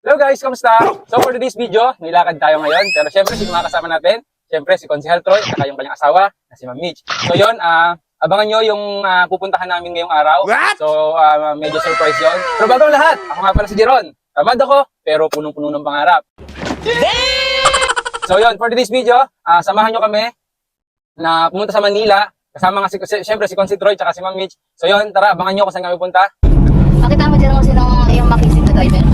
Hello guys, kamusta? So for today's video, may lakad tayo ngayon. Pero syempre, sino mga kasama natin? Syempre, si Konsehal Troy at yung kanyang asawa na si Ma'am Mitch. So yun, abangan nyo yung pupuntahan namin ngayong araw. What? So medyo surprise yun. Pero bago ang lahat, ako nga pala si Jeron. Tamad ako, pero punong-puno ng pangarap. So yun, for today's video, samahan nyo kami na pumunta sa Manila. Kasama nga syempre si Konsehal Troy at si Ma'am Mitch. So yun, tara, abangan nyo kung saan kami punta. Pakita mo dyan kung sino yung makisip na driver.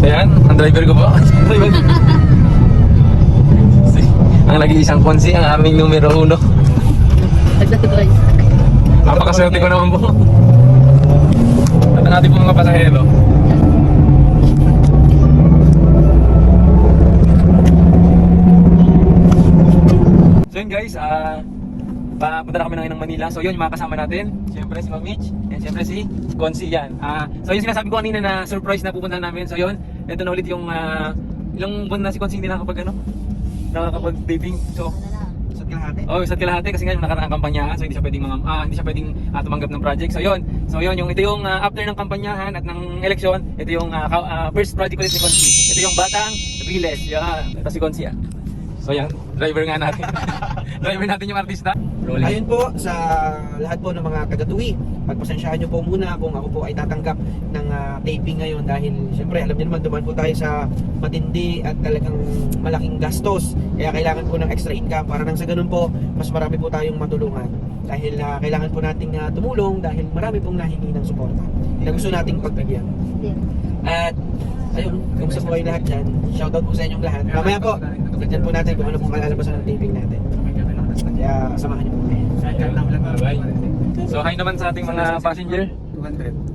So yan, ang driver ko po. Ang nag-iisang konsi, ang aming numero 1. Nagdadrive. Napakaswerte ko naman po. At ang ating po mga pasahero. So yun guys, papunta na kami ng Manila. So yun, yung mga kasama natin. Siyempre si Ma'am Mitch, and siyempre si Konsi yan. So yung sinasabi ko kanina na surprise na pupunta namin. So yun, ito na ulit yung ilang buwan na si Konsi hindi nakakapag-taping. So, Sa Kalahati. oh, isa't kalahati kasi nga yung nakaraang kampanyahan, so hindi siya pwedeng tumanggap ng project. So yun, ito yung after ng kampanyahan at ng eleksyon, ito yung first project ulit ni Konsi. Ito yung Batang Riles. Yan, ito si Konsi. So yan, driver nga natin. Driver natin yung artista. Rolling. Ayun po sa lahat po ng mga taga-Tuwi. Pagpasensyahan nyo po muna kung ako po ay tatanggap ng taping ngayon dahil siyempre alam niyo naman dumaan po tayo sa matindi at talagang malaking gastos. Kaya kailangan po ng extra income para nang sa ganun po mas marami po tayong matulungan. Dahil kailangan po nating tumulong dahil marami pong nahingi ng suporta na gusto nating pagbigyan. At ayun, kumusta po kayo lahat dyan? Shoutout po sa inyong lahat. Mamaya po, tignan po natin kung ano pong malalabasan ng taping natin. Kaya samahan niyo po. Bye. So hi naman sa ating mga passenger. 200.